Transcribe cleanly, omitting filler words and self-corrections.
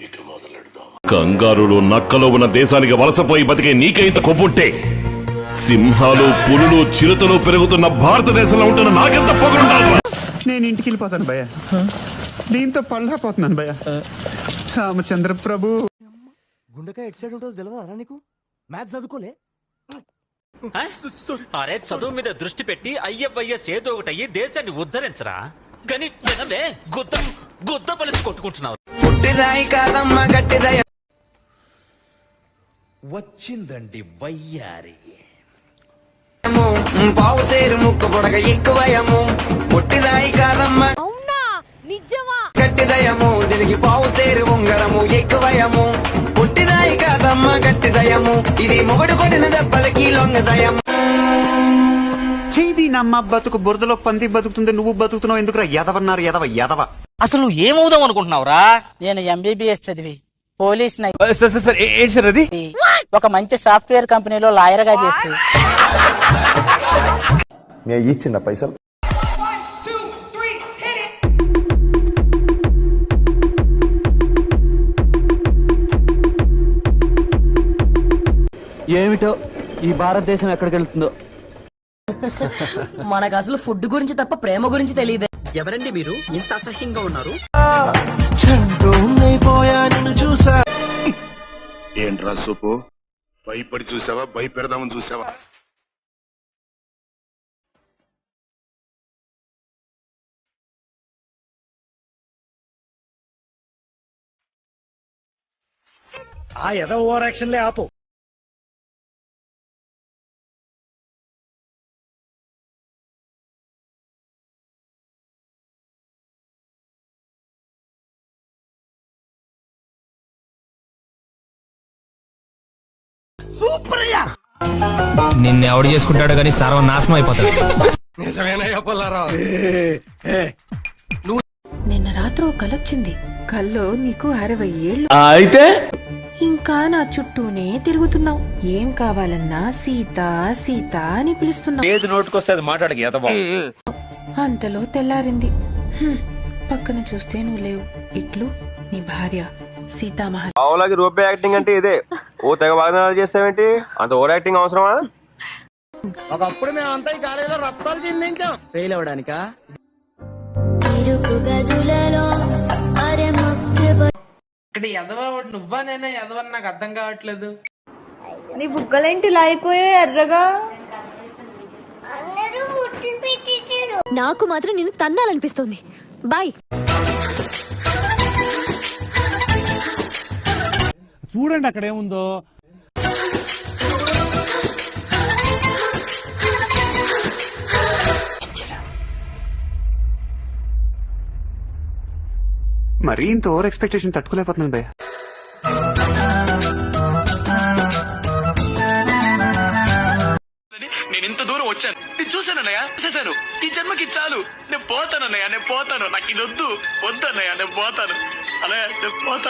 ఇక మొదలెడదాం. కంగారులు నక్కలో ఉన్న దేశానికి వలసపోయి బతికే నీకే ఇంత కొవ్వుంటే సింహాలు పులులు చిరుతలు పెరుగుతున్న భారతదేశంలో ఉంటున్న నాకెంత పొగరుండాలి. నేను ఇంటికి వెళ్ళిపోతాను భయ్య. దీంతో పళ్ళపోతున్నాను భయ్య. రామచంద్ర ప్రభు. గుండెకాయ ఎటు సైడ్ ఉంటుందో తెలియదా నీకు? మ్యాథ్స్ చదువుకోలే? అరే చదువు మీద దృష్టి పెట్టి అయ్యవయ్యస్ ఏదో ఒకటి అయ్యి దేశాన్ని ఉద్ధరించరా. కానీ వినలే గుద్ద పలిసి కొట్టుకుంటున్నావు. వచ్చిందండి వయ్యారి. పావు సేరు ముక్కు పొడగ ఎక్కువయము పుట్టిదాయి కాదమ్మ. అవునా నిజమా? గట్టిదయము దీనికి పావు సేరు ఉంగరము ఎక్కువయము పుట్టిదాయి కాదమ్మ గట్టిదయము ఇది మొగడు కొట్టిన దెబ్బలకి లొంగదయము. చేది నమ్మ బతుకు బురదలో పంది బతుకుతుంది, నువ్వు బతుకుతున్నావు ఎందుకురా? ఎదవన్నారు ఎదవ. అసలు నువ్వు ఏమవుదాం అనుకుంటున్నావురా? నేను ఎంబీబీఎస్ చదివి పోలీస్ ఏంటి సార్ అది? ఒక మంచి సాఫ్ట్వేర్ కంపెనీలో లాయర్ గా చేస్తూ ఇచ్చిండ పైసలు. ఏమిటో ఈ భారతదేశం ఎక్కడికి వెళ్తుందో. మనకు అసలు ఫుడ్ గురించి తప్ప ప్రేమ గురించి తెలియదు. ఎవరండి మీరు ఇంత అసహ్యంగా ఉన్నారు? ఏంట్రా సూపు, భయపడి చూసావా? భయపెడదామని చూసావా? ఆ ఏదో ఓవర్ యాక్షన్లే ఆపు. నిన్నెవడు చేసుకుంటాడు కానీ సర్వనాశనం అయిపోతాడు. నిన్న రాత్రి ఓ కలొచ్చింది. కల్లో నీకు 60 ఏళ్ళు. అయితే ఇంకా నా చుట్టూనే తిరుగుతున్నావు. ఏం కావాలన్నా సీత సీత అని పిలుస్తున్నావు. ఏది నోటుకొస్తే అది మాట్లాడక ఎదవా. అంతలో తెల్లారింది. పక్కన చూస్తే నువ్వు లేవు. ఇట్లు నీ భార్య సీతామహల్. ఆవులాగి రూపే యాక్టింగ్ అంటే ఇదే. ఓ తెగ వాగ్దానాలు చేస్తావేంటి? అంత ఓవర్ యాక్టింగ్ అవసరమా? ఒకప్పుడు మేమంతా ఈ కాలేజీలో రక్తాలు చిందించాం ఫెయిల్ అవడానికా? ఇక్కడ ఎదవ నువ్వా నేనా ఎదవని నాకు అర్థం కావట్లేదు. నీ బుగ్గలేంటి ఇలా అయిపోయాయి ఎర్రగా? నాకు మాత్రం నేను తన్నాలనిపిస్తుంది. బాయ్. చూడండి అక్కడ ఏముందో. మరీ ఇంత ఓవర్ ఎక్స్పెక్టేషన్ తట్టుకోలేకపోతున్నాను భయ్య. నేను ఇంత దూరం వచ్చాను, నేను చూశానన్నయ్య, చూశాను. ఈ జన్మకి చాలు, నేను పోతానన్నయ్య, నేను పోతాను. నాకు ఇది వద్దన్నయ్య, నేను పోతాను. అలా నేను పోతాను.